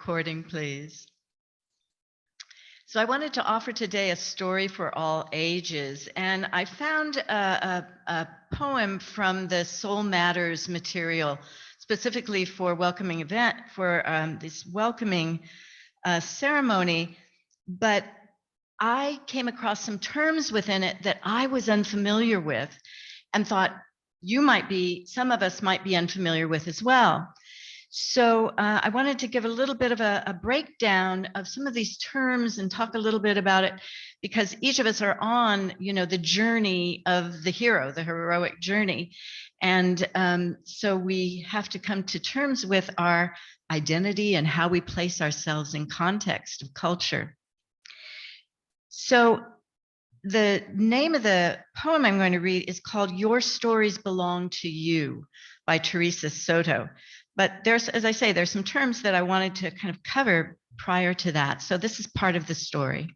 Recording, please. So I wanted to offer today a story for all ages, and I found a poem from the Soul Matters material, specifically for welcoming event, for this welcoming ceremony, but I came across some terms within it that I was unfamiliar with and thought some of us might be unfamiliar with as well. So I wanted to give a little bit of a breakdown of some of these terms and talk a little bit about it, because each of us are on, the journey of the hero, the heroic journey. And so we have to come to terms with our identity and how we place ourselves in context of culture. So the name of the poem I'm going to read is called Your Stories Belong to You by Teresa Soto. But as I say, there's some terms that I wanted to kind of cover prior to that. So this is part of the story.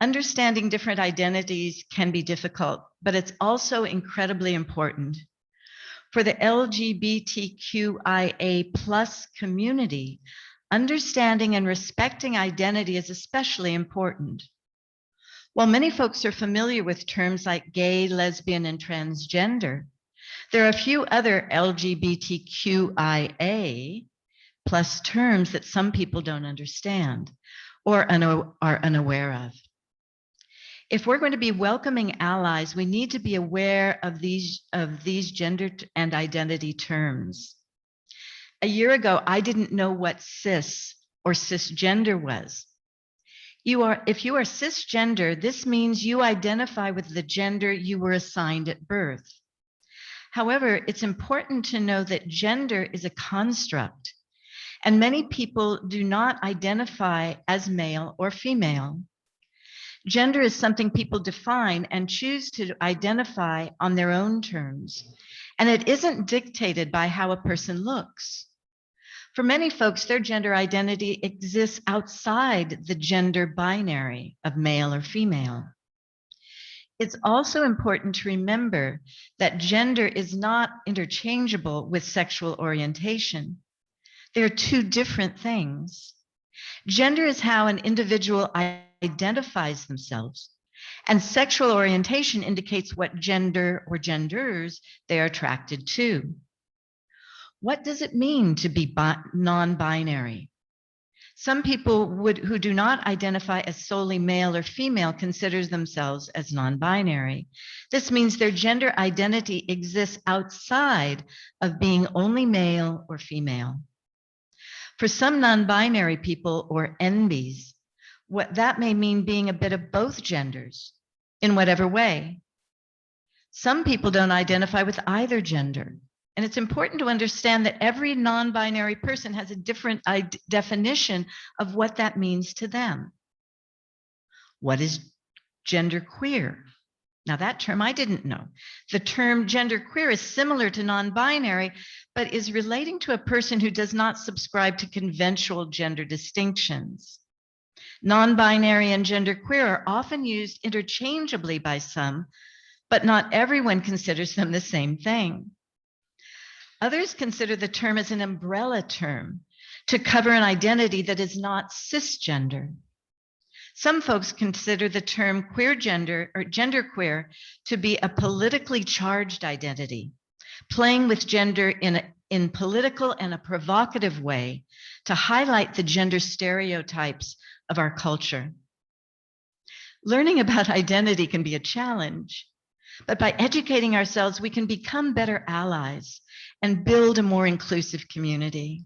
Understanding different identities can be difficult, but it's also incredibly important. For the LGBTQIA plus community, understanding and respecting identity is especially important. While many folks are familiar with terms like gay, lesbian, and transgender, there are a few other LGBTQIA plus terms that some people don't understand or are unaware of. If we're going to be welcoming allies, we need to be aware of these gender and identity terms. A year ago, I didn't know what cis or cisgender was. If you are cisgender, this means you identify with the gender you were assigned at birth. However, it's important to know that gender is a construct, and many people do not identify as male or female. Gender is something people define and choose to identify on their own terms, and it isn't dictated by how a person looks. For many folks, their gender identity exists outside the gender binary of male or female. It's also important to remember that gender is not interchangeable with sexual orientation. They're two different things. Gender is how an individual identifies themselves, and sexual orientation indicates what gender or genders they are attracted to. What does it mean to be non-binary? Some people who do not identify as solely male or female consider themselves as non-binary. This means their gender identity exists outside of being only male or female. For some non-binary people, or NBs, what that may mean being a bit of both genders in whatever way. Some people don't identify with either gender. And it's important to understand that every non-binary person has a different definition of what that means to them. What is genderqueer? Now that term I didn't know. The term genderqueer is similar to non-binary, but is relating to a person who does not subscribe to conventional gender distinctions. Non-binary and genderqueer are often used interchangeably by some, but not everyone considers them the same thing. Others consider the term as an umbrella term to cover an identity that is not cisgender. Some folks consider the term queer gender or genderqueer to be a politically charged identity, playing with gender in political and a provocative way to highlight the gender stereotypes of our culture. Learning about identity can be a challenge, but by educating ourselves, we can become better allies and build a more inclusive community.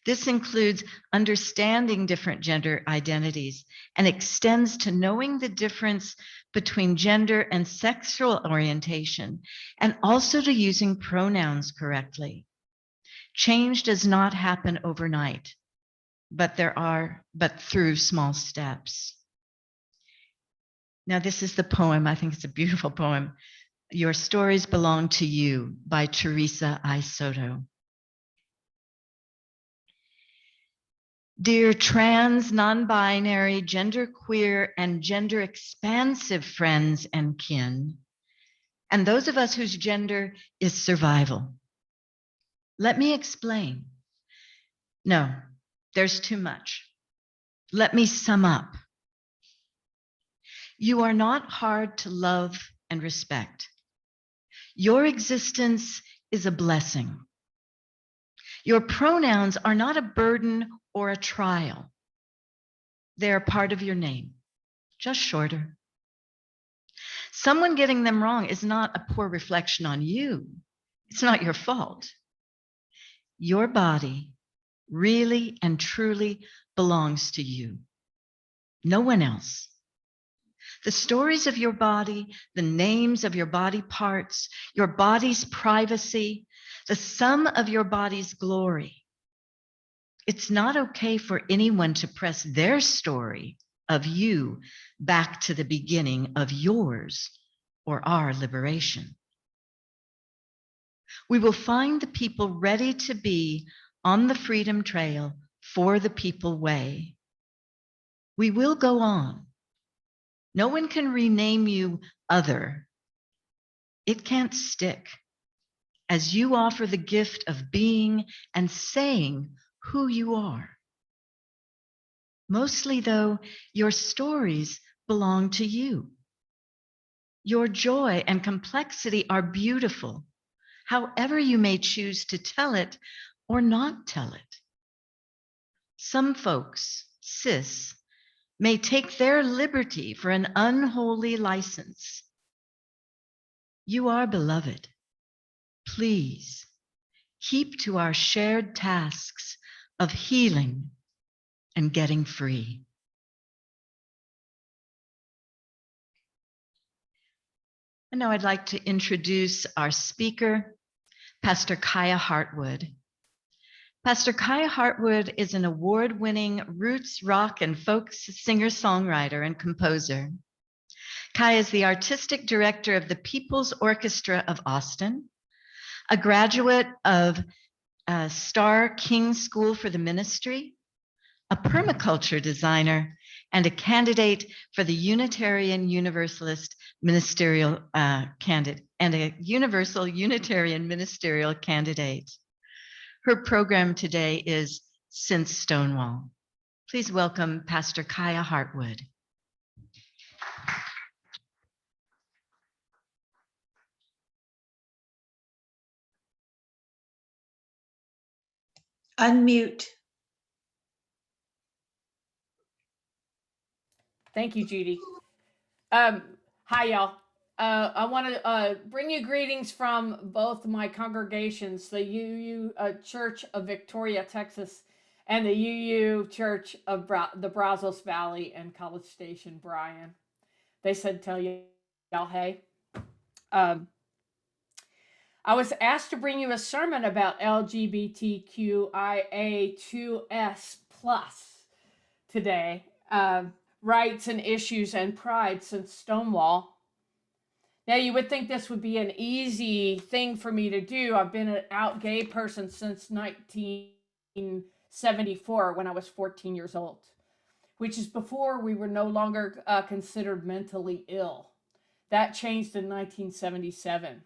This includes understanding different gender identities and extends to knowing the difference between gender and sexual orientation, and also to using pronouns correctly. Change does not happen overnight, but through small steps. Now, this is the poem. I think it's a beautiful poem. Your Stories Belong to You by Teresa I. Soto. Dear trans, non-binary, genderqueer, and gender expansive friends and kin, and those of us whose gender is survival. Let me explain. No, There's too much. Let me sum up. You are not hard to love and respect. Your existence is a blessing. Your pronouns are not a burden or a trial. They are part of your name, just shorter. Someone getting them wrong is not a poor reflection on you. It's not your fault. Your body really and truly belongs to you, no one else. The stories of your body, the names of your body parts, your body's privacy, the sum of your body's glory. It's not okay for anyone to press their story of you back to the beginning of yours or our liberation. We will find the people ready to be on the freedom trail for the people way. We will go on. No one can rename you other. It can't stick as you offer the gift of being and saying who you are. Mostly, though, your stories belong to you. Your joy and complexity are beautiful, however you may choose to tell it or not tell it. Some folks, cis, may take their liberty for an unholy license. You are beloved. Please keep to our shared tasks of healing and getting free. And now I'd like to introduce our speaker, Pastor Kiya Heartwood. Pastor Kiya Heartwood is an award-winning roots, rock, and folk singer-songwriter and composer. Kiya is the artistic director of the People's Orchestra of Austin, a graduate of Starr King School for the Ministry, a permaculture designer, and a candidate for the Unitarian Universalist ministerial candidate, and a Universal Unitarian ministerial candidate. Her program today is Since Stonewall. Please welcome Pastor Kiya Heartwood. Unmute. Thank you, Judy. Hi, y'all. I want to bring you greetings from both my congregations, the UU Church of Victoria, Texas, and the UU Church of the Brazos Valley and College Station, Bryan. They said, tell y'all, hey. I was asked to bring you a sermon about LGBTQIA2S plus today. Rights and issues and pride since Stonewall. Now, you would think this would be an easy thing for me to do. I've been an out gay person since 1974 when I was 14 years old, which is before we were no longer considered mentally ill. That changed in 1977.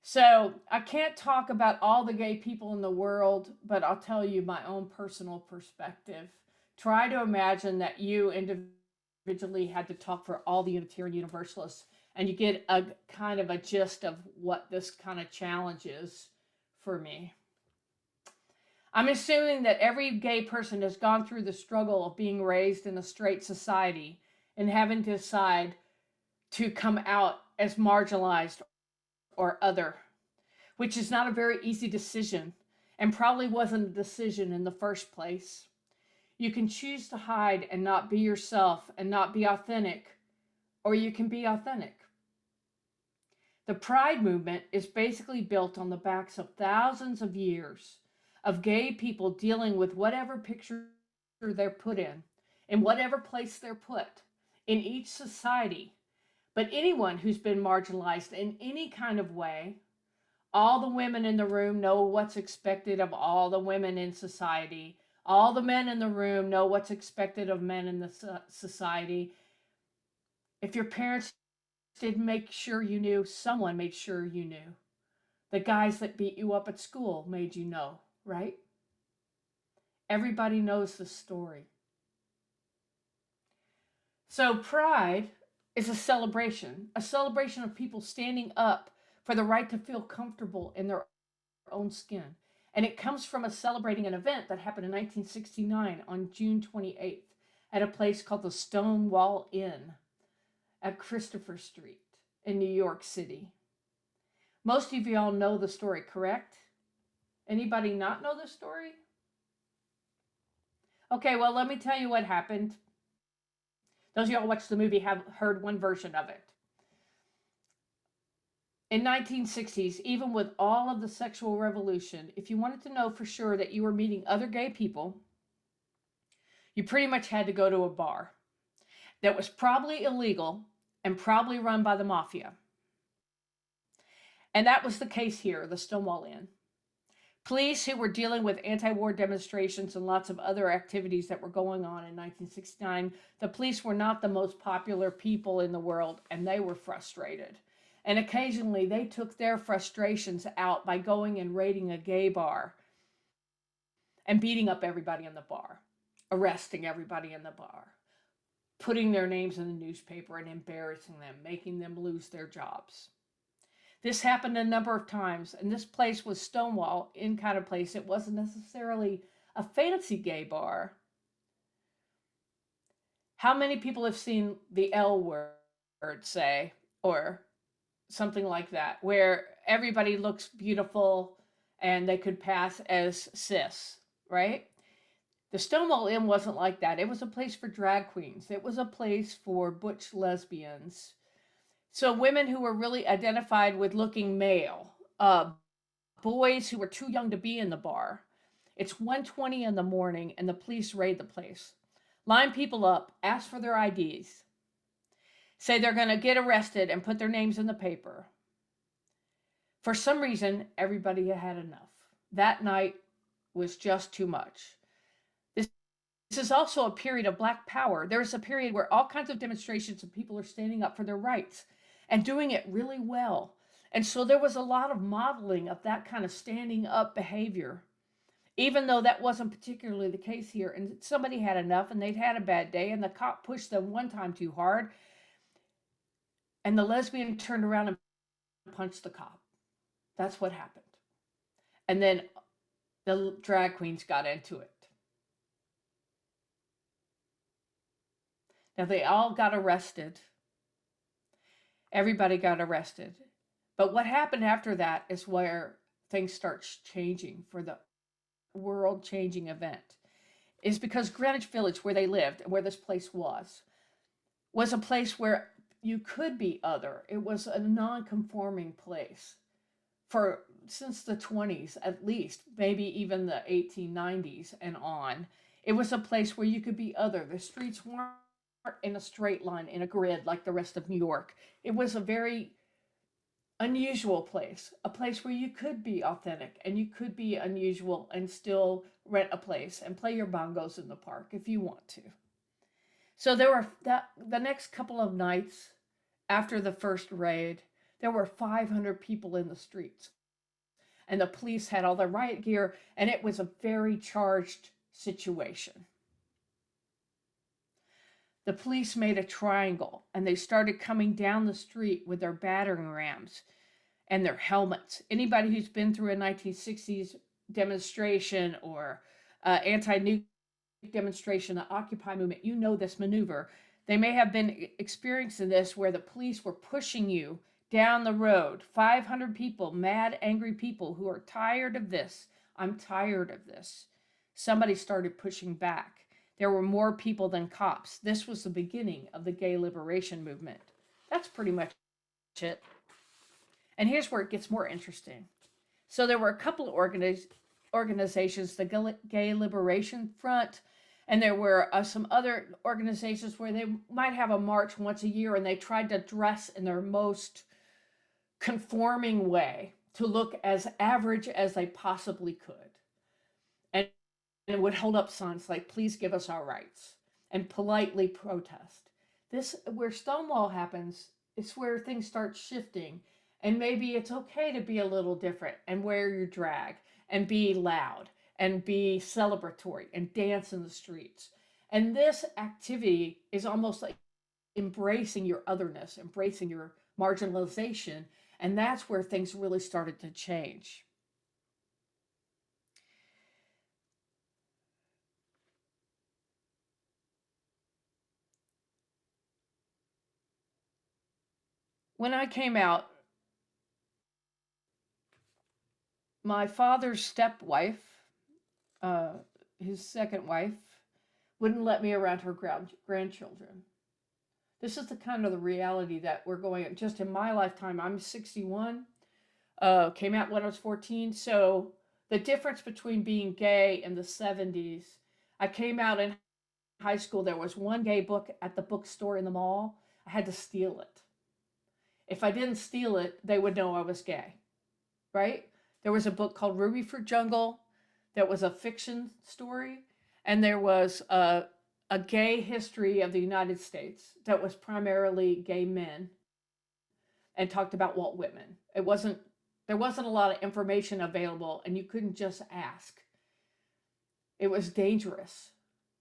So I can't talk about all the gay people in the world, but I'll tell you my own personal perspective. Try to imagine that you individually had to talk for all the Unitarian Universalists, and you get a kind of a gist of what this kind of challenge is for me. I'm assuming that every gay person has gone through the struggle of being raised in a straight society and having to decide to come out as marginalized or other, which is not a very easy decision and probably wasn't a decision in the first place. You can choose to hide and not be yourself and not be authentic, or you can be authentic. The Pride movement is basically built on the backs of thousands of years of gay people dealing with whatever picture they're put in whatever place they're put, in each society. But anyone who's been marginalized in any kind of way, all the women in the room know what's expected of all the women in society. All the men in the room know what's expected of men in the society. If your parents didn't make sure you knew, someone made sure you knew. The guys that beat you up at school made you know, right? Everybody knows the story. So pride is a celebration of people standing up for the right to feel comfortable in their own skin. And it comes from a celebrating an event that happened in 1969 on June 28th at a place called the Stonewall Inn at Christopher Street in New York City. Most of y'all know the story, correct? Anybody not know the story? Okay, well, let me tell you what happened. Those of y'all who watched the movie have heard one version of it. In 1960s, even with all of the sexual revolution, if you wanted to know for sure that you were meeting other gay people, you pretty much had to go to a bar that was probably illegal and probably run by the mafia. And that was the case here, the Stonewall Inn. Police who were dealing with anti-war demonstrations and lots of other activities that were going on in 1969, the police were not the most popular people in the world, and they were frustrated. And occasionally they took their frustrations out by going and raiding a gay bar and beating up everybody in the bar, arresting everybody in the bar, putting their names in the newspaper and embarrassing them, making them lose their jobs. This happened a number of times, and this place was Stonewall Inn kind of place. It wasn't necessarily a fancy gay bar. How many people have seen the L word, say, or something like that, where everybody looks beautiful and they could pass as cis, right? The Stonewall Inn wasn't like that. It was a place for drag queens. It was a place for butch lesbians. So women who were really identified with looking male, boys who were too young to be in the bar. It's 1:20 in the morning and the police raid the place. Line people up, ask for their IDs, say they're going to get arrested and put their names in the paper. For some reason, everybody had enough. That night was just too much. This is also a period of Black power. There's a period where all kinds of demonstrations and people are standing up for their rights and doing it really well. And so there was a lot of modeling of that kind of standing up behavior, even though that wasn't particularly the case here. And somebody had enough and they'd had a bad day and the cop pushed them one time too hard. And the lesbian turned around and punched the cop. That's what happened. And then the drag queens got into it. Now they all got arrested. Everybody got arrested. But what happened after that is where things start changing for the world-changing event. Is because Greenwich Village, where they lived and where this place was a place where you could be other. It was a non-conforming place for since the 20s, at least, maybe even the 1890s and on. It was a place where you could be other. The streets weren't in a straight line, in a grid like the rest of New York. It was a very unusual place, a place where you could be authentic and you could be unusual and still rent a place and play your bongos in the park if you want to. So there were the next couple of nights after the first raid, there were 500 people in the streets. And the police had all their riot gear, and it was a very charged situation. The police made a triangle, and they started coming down the street with their battering rams and their helmets. Anybody who's been through a 1960s demonstration or anti-nuke demonstration, the Occupy movement, you know this maneuver. They may have been experiencing this where the police were pushing you down the road. 500 people, mad, angry people who are tired of this. I'm tired of this. Somebody started pushing back. There were more people than cops. This was the beginning of the gay liberation movement. That's pretty much it. And here's where it gets more interesting. So there were a couple of organizations, the Gay Liberation Front, and there were some other organizations where they might have a march once a year, and they tried to dress in their most conforming way to look as average as they possibly could. And it would hold up signs like, please give us our rights, and politely protest. This, where Stonewall happens, is where things start shifting, and maybe it's okay to be a little different and wear your drag and be loud and be celebratory and dance in the streets. And this activity is almost like embracing your otherness, embracing your marginalization. And that's where things really started to change. When I came out, my father's stepwife, uh, his second wife, wouldn't let me around her grandchildren. This is the kind of the reality that we're going just in my lifetime. I'm 61, came out when I was 14. So the difference between being gay in the 70s, I came out in high school. There was one gay book at the bookstore in the mall. I had to steal it. If I didn't steal it, they would know I was gay, right? There was a book called Ruby Fruit Jungle that was a fiction story, and there was a gay history of the United States that was primarily gay men and talked about Walt Whitman. There wasn't a lot of information available, and you couldn't just ask. It was dangerous.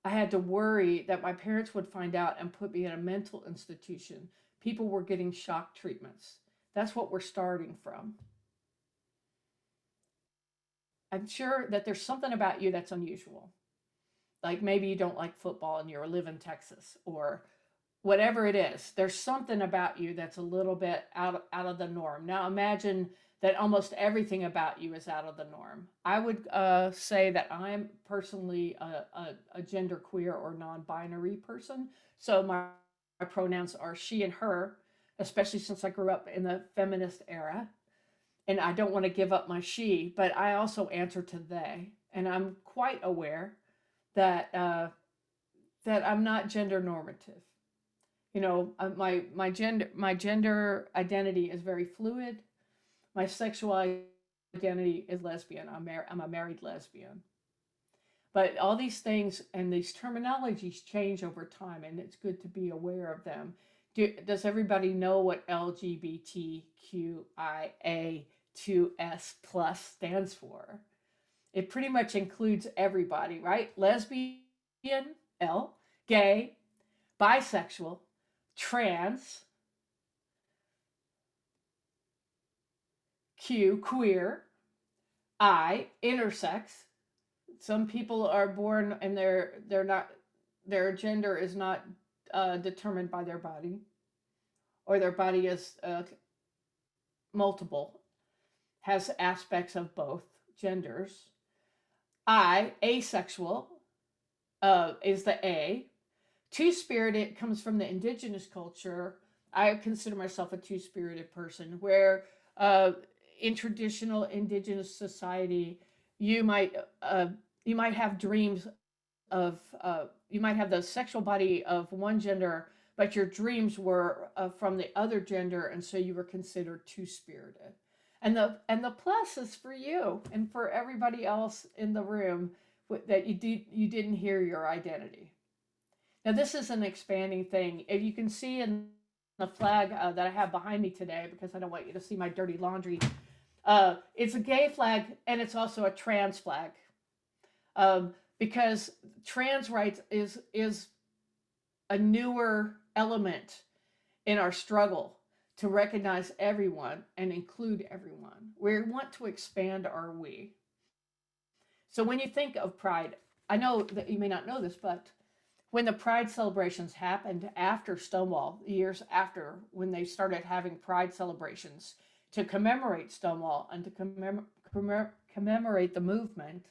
I had to worry that my parents would find out and put me in a mental institution. People were getting shock treatments. That's what we're starting from. I'm sure that there's something about you that's unusual. Like maybe you don't like football and you live in Texas, or whatever it is. There's something about you that's a little bit out of the norm. Now imagine that almost everything about you is out of the norm. I would say that I'm personally a genderqueer or non-binary person. So my pronouns are she and her, especially since I grew up in the feminist era. And I don't want to give up my she, but I also answer to they. And I'm quite aware that that I'm not gender normative. You know, my gender identity is very fluid. My sexual identity is lesbian. I'm a married lesbian. But all these things and these terminologies change over time, and it's good to be aware of them. Does everybody know what LGBTQIA 2S plus stands for? It pretty much includes everybody, right? Lesbian, L, gay, bisexual, trans, Q, queer, I, intersex. Some people are born and they're not, their gender is not determined by their body, or their body is multiple, has aspects of both genders. I, asexual, is the A. Two-spirited comes from the indigenous culture. I consider myself a two-spirited person, where in traditional indigenous society, you might have dreams of you might have the sexual body of one gender, but your dreams were from the other gender, and so you were considered two-spirited. And the plus is for you and for everybody else in the room that you didn't hear your identity. Now this is an expanding thing. If you can see in the flag that I have behind me today, because I don't want you to see my dirty laundry, it's a gay flag and it's also a trans flag, because trans rights is a newer element in our struggle to recognize everyone and include everyone. We want to expand our we. So when you think of Pride, I know that you may not know this, but when the Pride celebrations happened after Stonewall, years after, when they started having Pride celebrations to commemorate Stonewall and to commemorate the movement,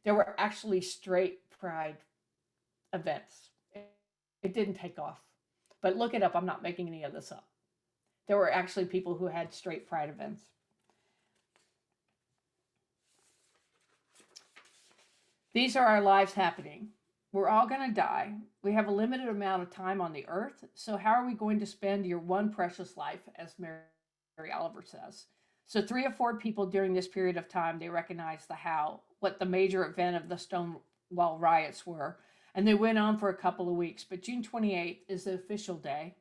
there were actually straight Pride events. It didn't take off. But look it up. I'm not making any of this up. There were actually people who had straight Pride events. These are our lives happening. We're all going to die. We have a limited amount of time on the earth. So how are we going to spend your one precious life, as Mary Oliver says? So 3 or 4 people during this period of time, they recognized the how, what the major event of the Stonewall Riots were. And they went on for a couple of weeks. But June 28th is the official day.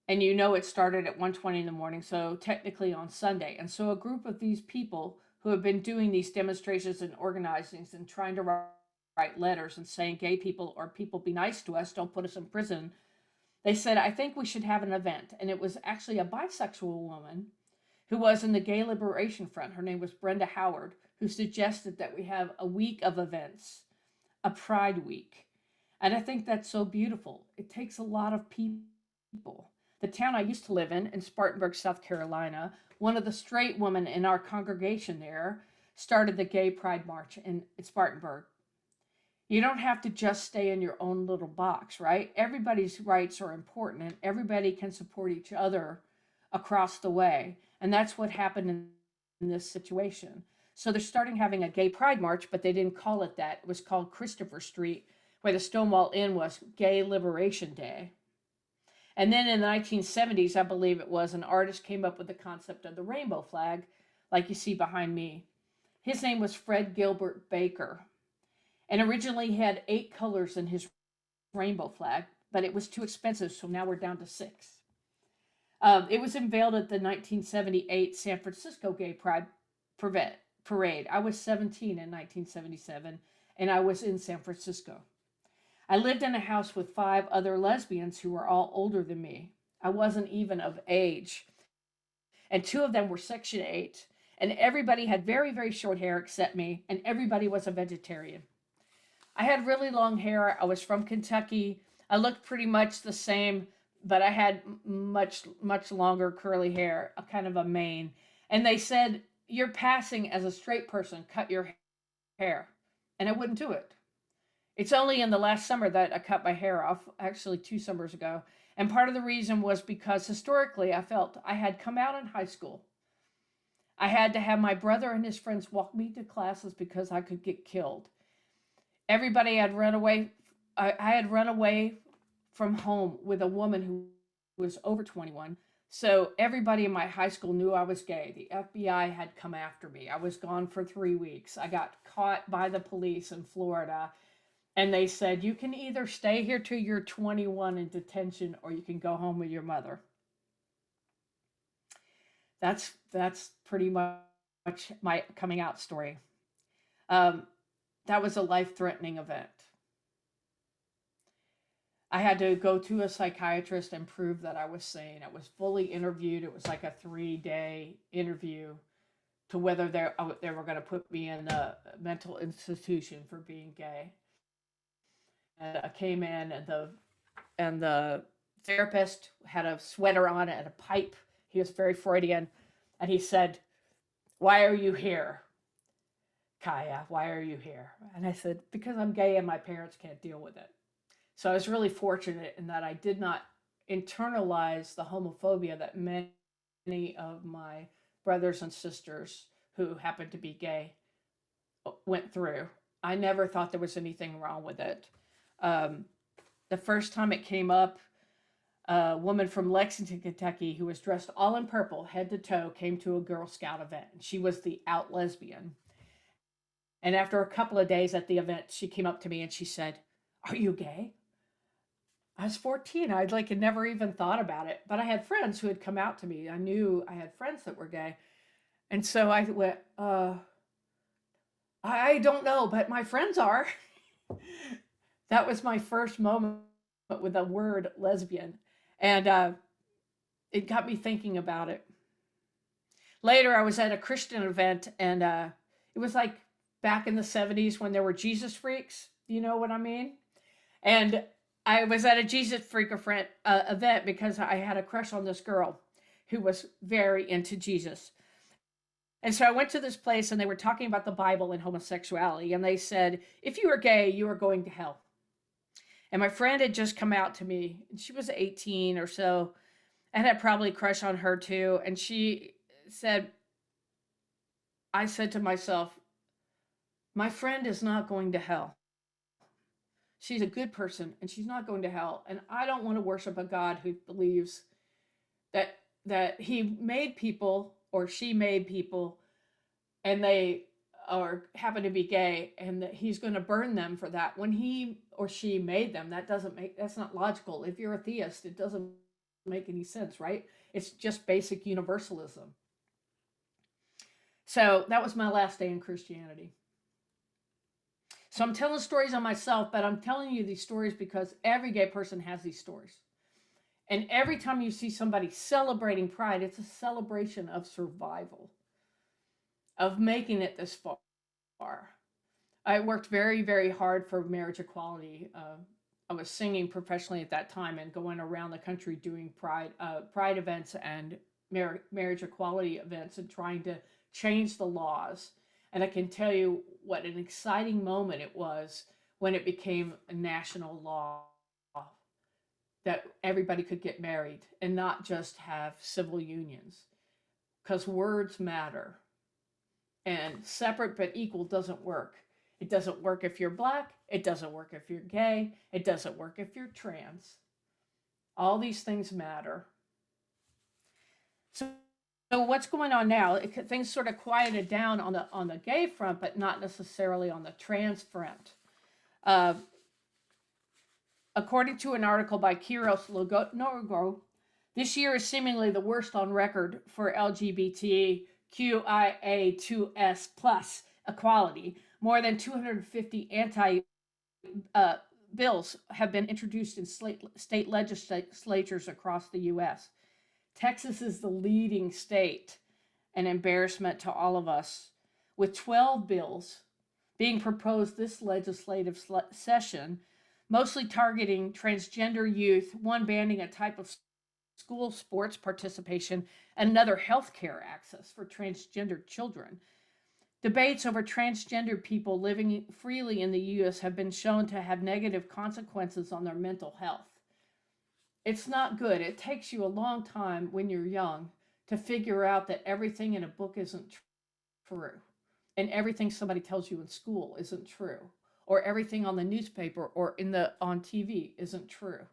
And you know it started at 1:20 in the morning, so technically on Sunday. And so a group of these people who have been doing these demonstrations and organizings and trying to write letters and saying gay people or people be nice to us, don't put us in prison. They said, I think we should have an event. And it was actually a bisexual woman who was in the Gay Liberation Front. Her name was Brenda Howard, who suggested that we have a week of events, a Pride Week. And I think that's so beautiful. It takes a lot of people. The town I used to live in Spartanburg, South Carolina, one of the straight women in our congregation there started the Gay Pride March in Spartanburg. You don't have to just stay in your own little box, right? Everybody's rights are important and everybody can support each other across the way. And that's what happened in this situation. So they're starting having a gay pride march, but they didn't call it that. It was called Christopher Street, where the Stonewall Inn was Gay Liberation Day. And then in the 1970s, I believe it was, an artist came up with the concept of the rainbow flag, like you see behind me. His name was Fred Gilbert Baker. And originally he had 8 colors in his rainbow flag, but it was too expensive, so now we're down to 6. It was unveiled at the 1978 San Francisco Gay Pride Parade. I was 17 in 1977, and I was in San Francisco. I lived in a house with 5 other lesbians who were all older than me. I wasn't even of age. And 2 of them were Section 8, and everybody had very, very short hair except me, and everybody was a vegetarian. I had really long hair. I was from Kentucky. I looked pretty much the same, but I had much, much longer curly hair, a kind of a mane. And they said, you're passing as a straight person, cut your hair. And I wouldn't do it. It's only in the last summer that I cut my hair off, actually 2 summers ago. And part of the reason was because historically I felt I had come out in high school. I had to have my brother and his friends walk me to classes because I could get killed. Everybody had run away. I had run away from home with a woman who was over 21. So everybody in my high school knew I was gay. The FBI had come after me. I was gone for 3 weeks. I got caught by the police in Florida. And they said, you can either stay here till you're 21 in detention or you can go home with your mother. That's pretty much my coming out story. That was a life-threatening event. I had to go to a psychiatrist and prove that I was sane. I was fully interviewed. It was like a 3-day interview to whether they were going to put me in a mental institution for being gay. And I came in, and the therapist had a sweater on and a pipe. He was very Freudian, and he said, "Why are you here, Kiya? Why are you here?" And I said, "Because I'm gay and my parents can't deal with it." So I was really fortunate in that I did not internalize the homophobia that many of my brothers and sisters who happened to be gay went through. I never thought there was anything wrong with it. The first time it came up, a woman from Lexington, Kentucky, who was dressed all in purple, head to toe, came to a Girl Scout event. She was the out lesbian. And after a couple of days at the event, she came up to me and she said, "Are you gay?" I was 14. I'd never even thought about it. But I had friends who had come out to me. I knew I had friends that were gay. And so I went, I don't know, but my friends are. That was my first moment with the word lesbian. And it got me thinking about it. Later, I was at a Christian event, and it was like back in the 70s when there were Jesus freaks. You know what I mean? And I was at a Jesus freak event because I had a crush on this girl who was very into Jesus. And so I went to this place, and they were talking about the Bible and homosexuality. And they said, if you are gay, you are going to hell. And my friend had just come out to me, and she was 18 or so, and had probably a crush on her too. And she said, I said to myself, my friend is not going to hell. She's a good person, and she's not going to hell. And I don't want to worship a God who believes that he made people, or she made people, and they happen to be gay, and that he's going to burn them for that when he or she made them. That's not logical. If you're a theist, it doesn't make any sense, right? It's just basic universalism. So that was my last day in Christianity. So I'm telling stories on myself, but I'm telling you these stories because every gay person has these stories. And every time you see somebody celebrating pride, it's a celebration of survival, of making it this far. I worked very, very hard for marriage equality. I was singing professionally at that time and going around the country doing pride events and marriage equality events and trying to change the laws. And I can tell you what an exciting moment it was when it became a national law that everybody could get married and not just have civil unions. Because words matter. And separate but equal doesn't work. It doesn't work if you're black. It doesn't work if you're gay. It doesn't work if you're trans. All these things matter. So what's going on now? Things sort of quieted down on the gay front, but not necessarily on the trans front. According to an article by Kiros Logo, this year is seemingly the worst on record for LGBTQIA2S plus equality. More than 250 anti bills have been introduced in state legislatures across the U.S. Texas is the leading state, an embarrassment to all of us, with 12 bills being proposed this legislative session, mostly targeting transgender youth, one banning a type of school sports participation, and another health care access for transgender children. Debates over transgender people living freely in the U.S. have been shown to have negative consequences on their mental health. It's not good. It takes you a long time when you're young to figure out that everything in a book isn't true, and everything somebody tells you in school isn't true, or everything on the newspaper or on TV isn't true.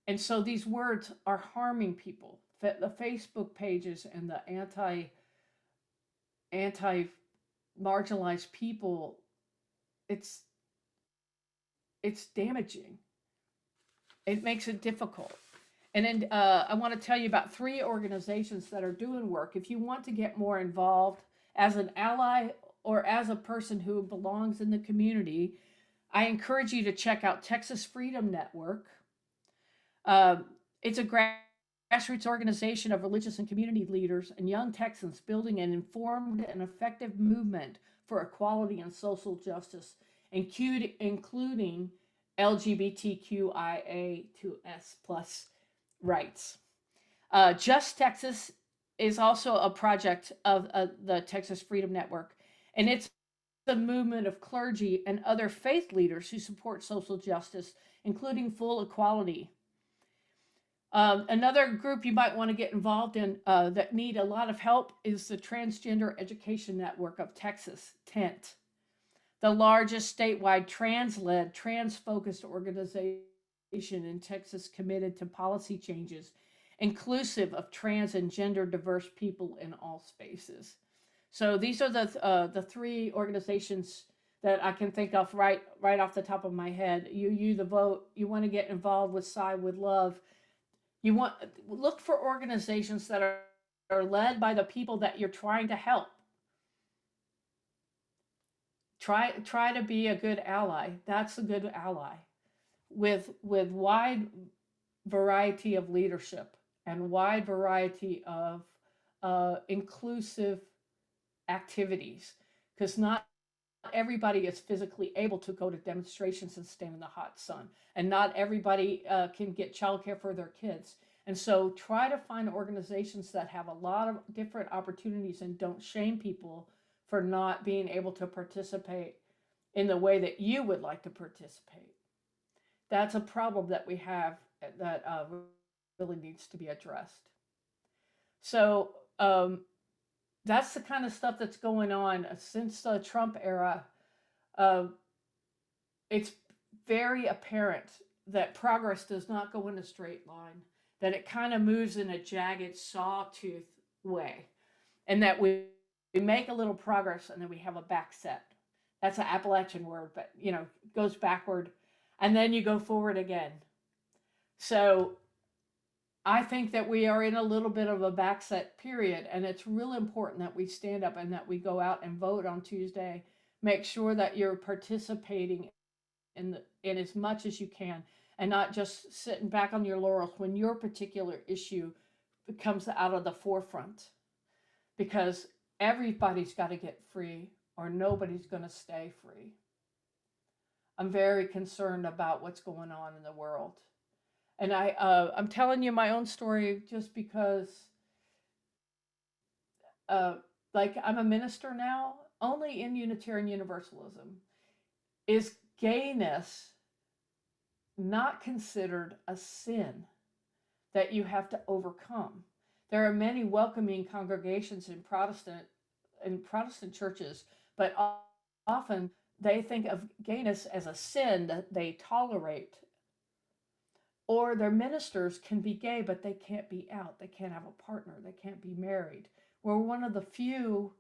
And so these words are harming people. The Facebook pages and the anti marginalized people, it's damaging. It makes it difficult. And then I want to tell you about 3 organizations that are doing work. If you want to get more involved as an ally or as a person who belongs in the community, I encourage you to check out Texas Freedom Network. It's a grassroots organization of religious and community leaders and young Texans building an informed and effective movement for equality and social justice, including LGBTQIA2S plus rights. Just Texas is also a project of the Texas Freedom Network, and it's a movement of clergy and other faith leaders who support social justice, including full equality. Another group you might want to get involved in that need a lot of help is the Transgender Education Network of Texas, TENT, the largest statewide trans-led, trans-focused organization in Texas committed to policy changes inclusive of trans and gender diverse people in all spaces. So these are the 3 organizations that I can think of right off the top of my head. You the vote. You want to get involved with Side with Love. You want look for organizations that are led by the people that you're trying to help. Try to be a good ally. That's a good ally with wide variety of leadership and wide variety of inclusive activities, because not everybody is physically able to go to demonstrations and stand in the hot sun, and not everybody can get childcare for their kids. And so try to find organizations that have a lot of different opportunities and don't shame people for not being able to participate in the way that you would like to participate. That's a problem that we have that really needs to be addressed. So that's the kind of stuff that's going on since the Trump era. It's very apparent that progress does not go in a straight line, that it kind of moves in a jagged sawtooth way, and that we make a little progress and then we have a back set. That's an Appalachian word, but goes backward, and then you go forward again. So I think that we are in a little bit of a backset period, and it's real important that we stand up and that we go out and vote on Tuesday. Make sure that you're participating in as much as you can, and not just sitting back on your laurels when your particular issue comes out of the forefront, because everybody's got to get free or nobody's going to stay free. I'm very concerned about what's going on in the world. And I'm telling you my own story just because, uh, like, I'm a minister now. Only in Unitarian Universalism is gayness not considered a sin that you have to overcome. There are many welcoming congregations in Protestant churches, but often they think of gayness as a sin that they tolerate. Or their ministers can be gay, but they can't be out. They can't have a partner. They can't be married. We're one of the few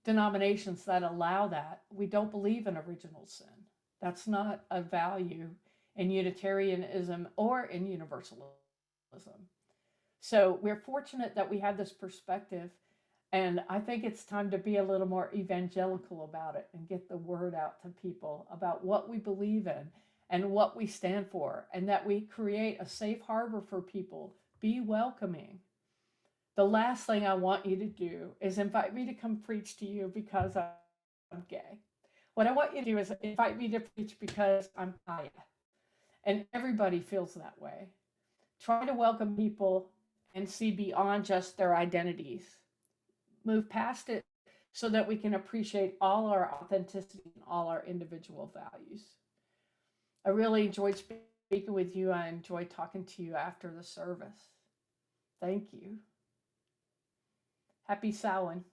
denominations that allow that. We don't believe in original sin. That's not a value in Unitarianism or in Universalism. So we're fortunate that we have this perspective. And I think it's time to be a little more evangelical about it and get the word out to people about what we believe in and what we stand for, and that we create a safe harbor for people. Be welcoming. The last thing I want you to do is invite me to come preach to you because I'm gay. What I want you to do is invite me to preach because I'm Kiya. And everybody feels that way. Try to welcome people and see beyond just their identities. Move past it so that we can appreciate all our authenticity and all our individual values. I really enjoyed speaking with you. I enjoyed talking to you after the service. Thank you. Happy Samhain.